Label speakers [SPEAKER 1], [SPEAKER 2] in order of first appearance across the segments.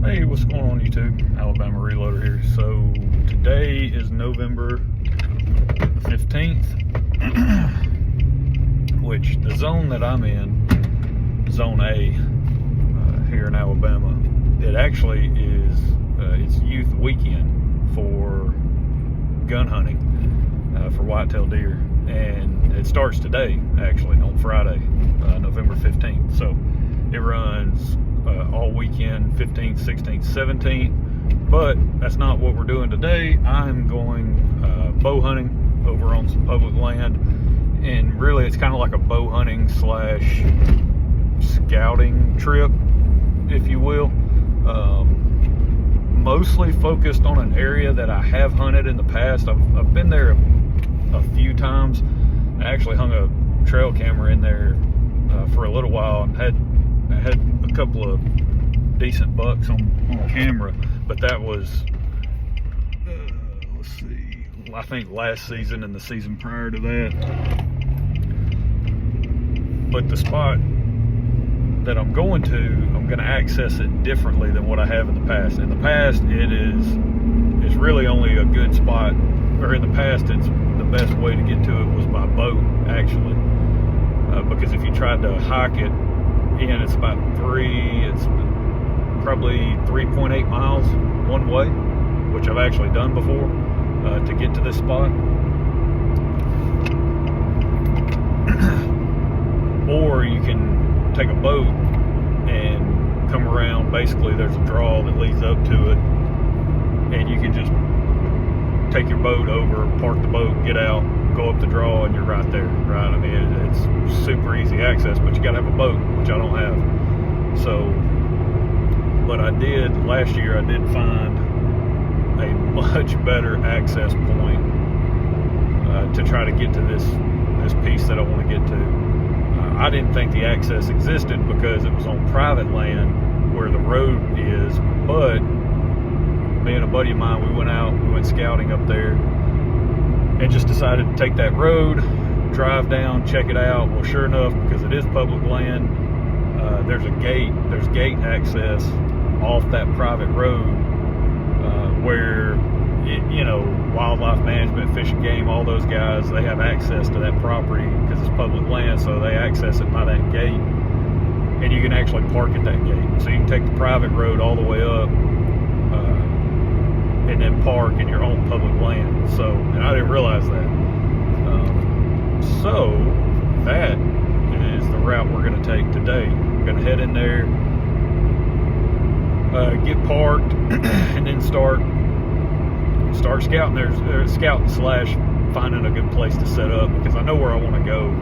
[SPEAKER 1] Hey, what's going on YouTube? Alabama Reloader here. So today is November 15th, which the zone that I'm in, Zone A, here in Alabama, it actually is it's youth weekend for gun hunting for whitetail deer, and it starts today, actually on Friday, November 15th. So it runs all weekend, 15th, 16th, 17th, but that's not what we're doing today. I'm going bow hunting over on some public land, and really it's kind of like a bow hunting slash scouting trip, if you will. Mostly focused on an area that I have hunted in the past. I've been there a few times. I actually hung a trail camera in there for a little while and had a couple of decent bucks on camera, but that was let's see, I think last season and the season prior to that. But the spot that I'm going to access it differently than what I have in the past. In the past, it's really only a good spot, or in the past, it's the best way to get to it was by boat, actually, because if you tried to hike it in, it's probably 3.8 miles one way, which I've actually done before, to get to this spot. Or you can take a boat and come around. Basically, there's a draw that leads up to it, and you can just take your boat over, park the boat, get out, go up the draw, and you're right there, right? I mean, it's super easy access, but you gotta have a boat, which I don't have. So, but last year I did find a much better access point to try to get to this piece that I want to get to. I didn't think the access existed because it was on private land where the road is, but me and a buddy of mine, we went scouting up there and just decided to take that road, drive down, check it out. Well, sure enough, because it is public land, there's gate access off that private road, where wildlife management, Fish and Game, all those guys, they have access to that property because it's public land, so they access it by that gate, and you can actually park at that gate. So you can take the private road all the way up, and then park in your own public land. So, and I didn't realize that. So that is the route we're going to take today. We're going to head in there, get parked, and then start scouting. There's scouting slash finding a good place to set up, because I know where I want to go.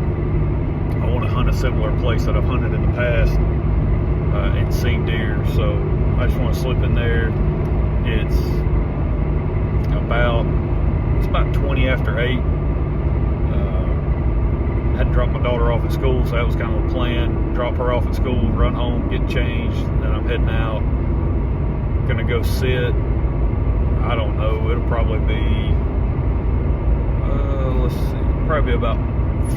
[SPEAKER 1] I want to hunt a similar place that I've hunted in the past and seen deer. So I just want to slip in there. It's about 20 after 8. Had to drop my daughter off at school, so that was kind of a plan. Drop her off at school, run home, get changed, then I'm heading out. Gonna go sit. I don't know, it'll probably be probably about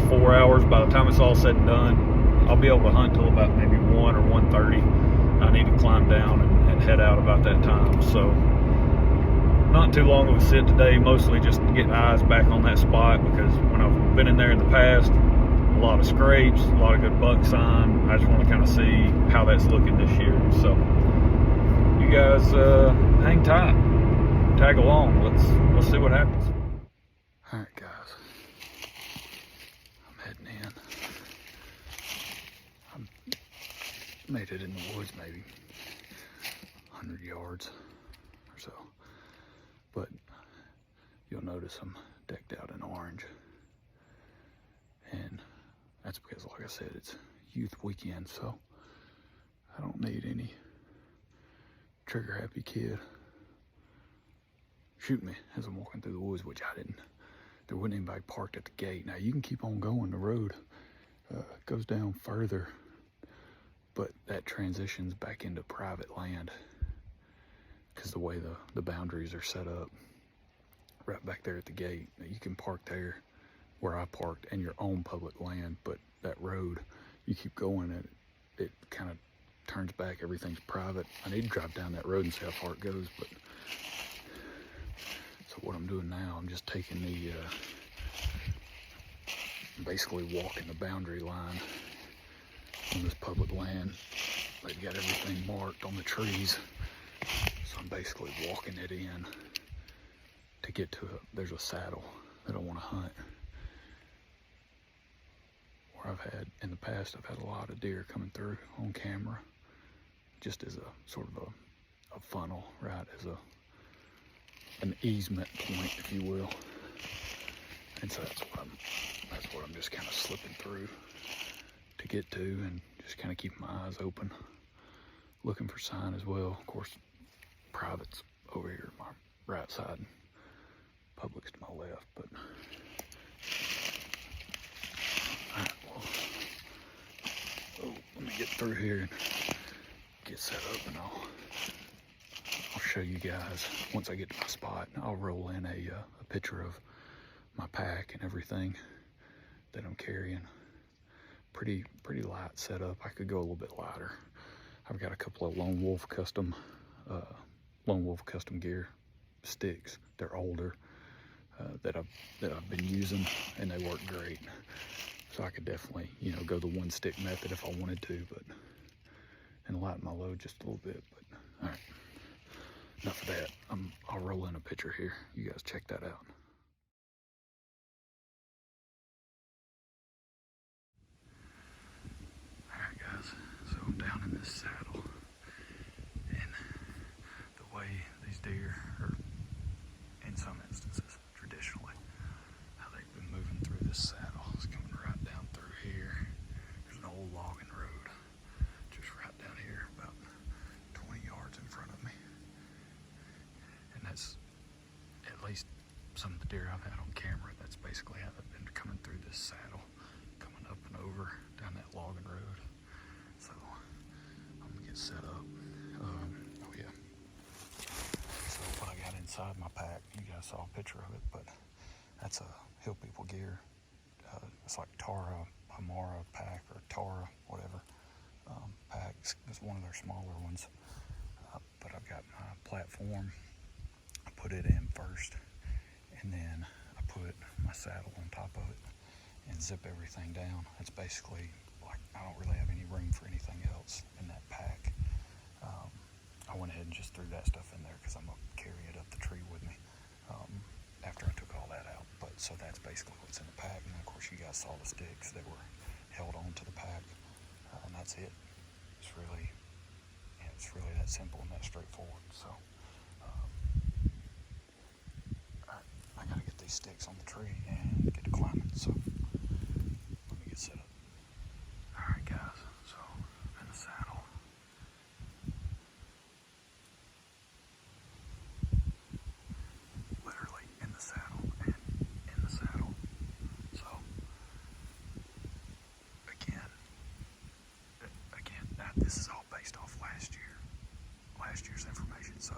[SPEAKER 1] 4 hours. By the time it's all said and done, I'll be able to hunt till about maybe 1 or 1:30. I need to climb down and head out about that time. So not too long of a sit today, mostly just to get eyes back on that spot, because when I've been in there in the past, a lot of scrapes, a lot of good buck sign. I just want to kind of see how that's looking this year. So you guys hang tight, tag along. Let's see what happens. All right, guys, I'm heading in. I made it in the woods maybe 100 yards or so, but you'll notice I'm decked out in orange, and that's because, like I said, it's youth weekend, so I don't need any trigger happy kid shoot me as I'm walking through the woods, which I didn't. There wasn't anybody parked at the gate. Now you can keep on going. The road goes down further, but that transitions back into private land because the way the boundaries are set up right back there at the gate. Now you can park there where I parked and your own public land, but that road, you keep going and it kind of
[SPEAKER 2] turns back, everything's private. I need to drive down that road and see how far it goes, but so what I'm doing now, I'm just taking the basically walking the boundary line on this public land. They've got everything marked on the trees, so I'm basically walking it in to get to it. There's a saddle that I want to hunt. Where I've had, in the past, I've had a lot of deer coming through on camera, just as a sort of a funnel, right? As an easement point, if you will. And so that's what I'm just kind of slipping through to get to, and just kind of keeping my eyes open, looking for sign as well. Of course, private's over here, my right side, public's to my left, but all right, well, let me get through here and get set up, and I'll show you guys once I get to my spot. I'll roll in a picture of my pack and everything that I'm carrying. Pretty light setup. I could go a little bit lighter. I've got a couple of Lone Wolf custom gear sticks. They're older that I've been using, and they work great. So I could definitely, you know, go the one stick method if I wanted to, but and lighten my load just a little bit. But all right, enough of that. I'll roll in a picture here. You guys check that out. Alright guys, so I'm down in this saddle, and the way these deer, or in some instances, traditionally, how they've been moving through this saddle is coming right down through here. There's an old logging road just right down here, about 20 yards in front of me. And that's, at least some of the deer I've had on camera, that's basically how they've been coming through this saddle, coming up and over down that logging road. So I'm gonna get set up. Oh yeah. So what I got inside my pack, you guys saw a picture of it, but that's a Hill People gear. It's like Tara, Hamara pack, or Tara, whatever packs. It's one of their smaller ones. But I've got my platform. I put it in first, and then I put my saddle on top of it and zip everything down. It's basically like I don't really have any room for anything else in that pack. I went ahead and just threw that stuff in there because I'm gonna carry it up the tree with me after I took all that out. But so that's basically what's in the pack. And of course you guys saw the sticks that were held onto the pack, and that's it. It's really that simple and that straightforward. So I gotta get these sticks on the tree and get to climbing. So let me get set up. All right, guys. So I'm in the saddle. Literally in the saddle and in the saddle. So again, this is all based off last year's information. So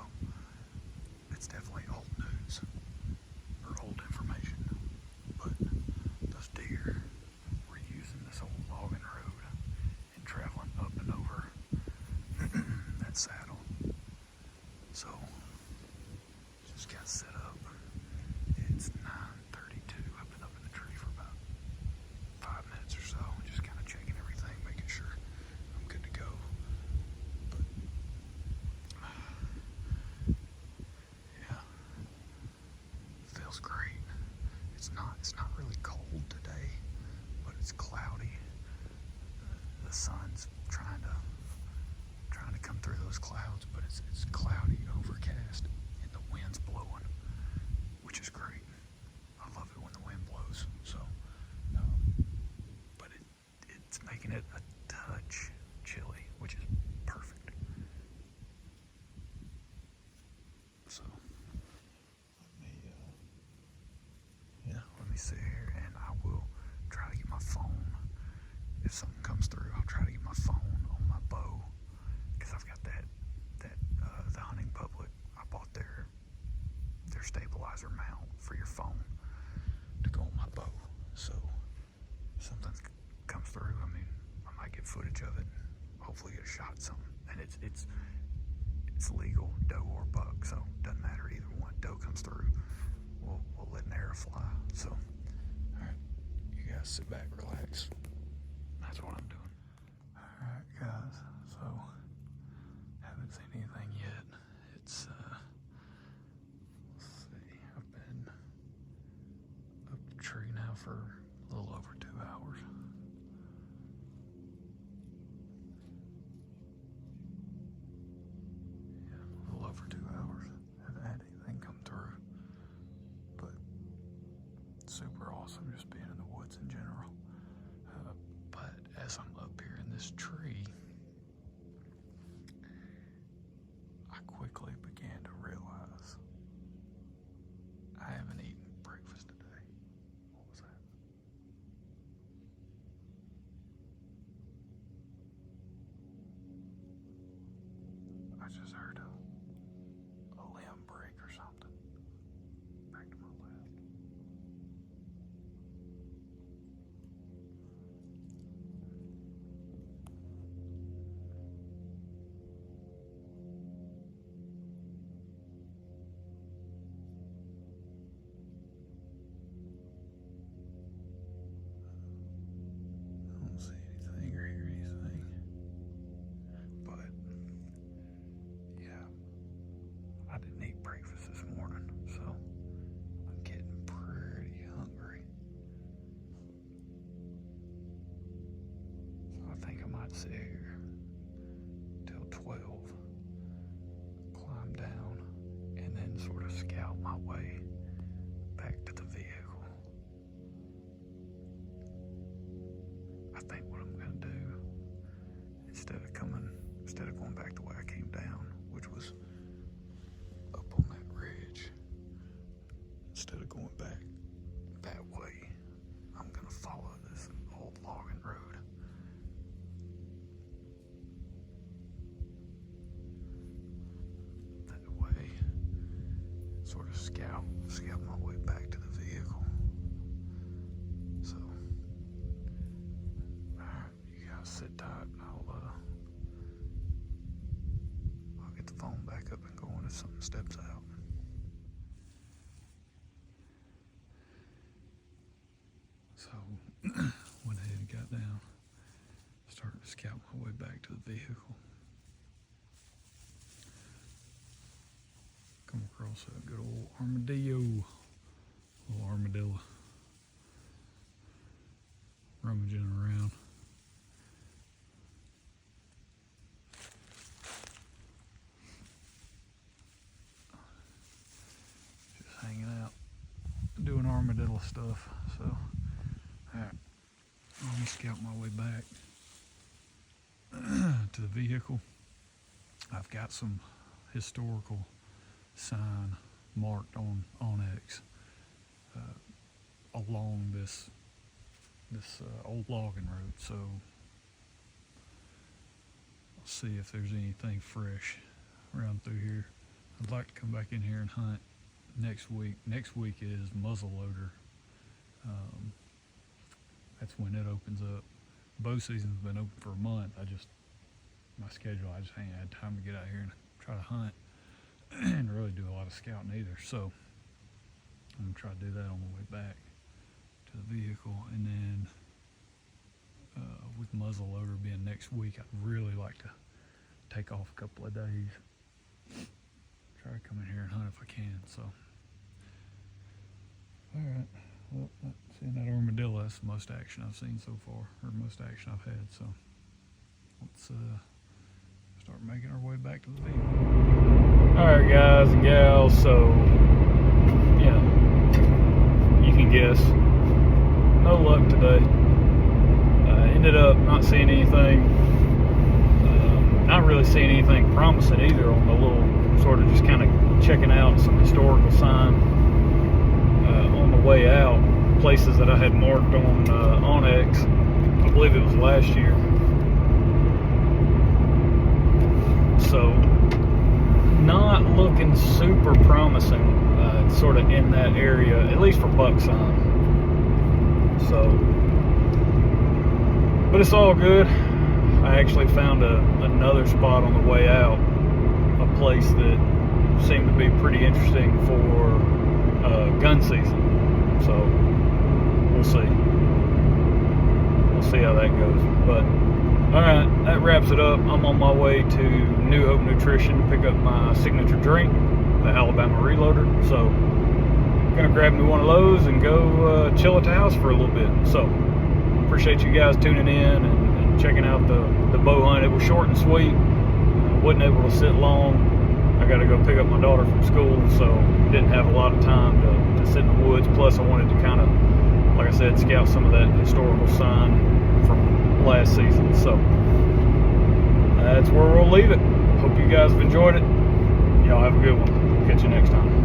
[SPEAKER 2] it's definitely old news or old information. But those deer were using this old logging road and traveling up and over that saddle. So just got set up. It's 9:32. I've been up in the tree for about 5 minutes or so, just kind of checking everything, making sure I'm good to go. But yeah, feels great. It's not really cold today, but it's cloudy. The sun's trying to come through those clouds, but it's cloudy, overcast, and the wind's blowing, which is great. I love it when the wind blows. So, but it's making it a touch chilly, which is perfect. So let me sit here, and I will try to get my phone. If something comes through, I'll try to get my phone on my bow, because I've got that the Hunting Public. I bought their stabilizer mount for your phone to go on my bow. So if something comes through, I mean, I might get footage of it. Hopefully get a shot at something. it's legal, doe or buck, so it doesn't matter either one. Doe comes through, we'll let an arrow fly. So, all right, you guys sit back, relax. That's what I'm doing. All right, guys. So, haven't seen anything yet. It's let's see. I've been up the tree now for a little over 2 hours. For 2 hours. Haven't had anything come through, but super awesome just being in the woods in general. But as I'm up here in this tree, I quickly began to realize I haven't eaten breakfast today. What was that? I just heard a limb break or something. Back to my left. I don't see anything or hear anything. But yeah, I didn't eat breakfast this morning, so I'm getting pretty hungry. So I think I might sit here till 12, climb down, and then sort of scout my way back to the vehicle. I think what I'm gonna do, instead of going back the way I came down, which was up on that ridge, instead of going back that way, I'm gonna follow this old logging road. That way, sort of scout my way back to the vehicle. So, alright, you guys sit tight. I'll get the phone back up and going if something steps out. So, went ahead and got down, started to scout my way back to the vehicle. Come across a good old little armadillo, rummaging around. Hanging out, doing armadillo stuff. So, alright, I'm gonna scout my way back to the vehicle. I've got some historical sign marked on Onyx along this old logging road. So, I'll see if there's anything fresh around through here. I'd like to come back in here and hunt next week. Next week is muzzleloader. That's when it opens up. Bow season's been open for a month. My schedule, I just ain't had time to get out here and try to hunt and really do a lot of scouting either. So I'm gonna try to do that on the way back to the vehicle. And then with muzzleloader being next week, I'd really like to take off a couple of days. Try to come in here and hunt if I can. So, all right. Well, seeing that armadillo, that's the most action I've seen so far, or most action I've had. So, let's start making our way back to the vehicle. All right, guys and gals. So, you know, you can guess. No luck today. Ended up not seeing anything. Not really seeing anything promising either on the little, sort of just kind of checking out some historical sign on the way out, places that I had marked on Onyx. I believe it was last year. So not looking super promising, sort of in that area, at least for buck sign. So, but it's all good. I actually found another spot on the way out, a place
[SPEAKER 1] place that seemed to be pretty interesting for gun season. So we'll see. We'll see how that goes. But all right, that wraps it up. I'm on my way to New Hope Nutrition to pick up my signature drink, the Alabama Reloader. So gonna grab me one of those and go chill at the house for a little bit. So appreciate you guys tuning in and checking out the bow hunt. It was short and sweet. Wasn't able to sit long. I got to go pick up my daughter from school, so didn't have a lot of time to sit in the woods. Plus, I wanted to kind of, like I said, scout some of that historical sign from last season. So that's where we'll leave it. Hope you guys have enjoyed it. Y'all have a good one. Catch you next time.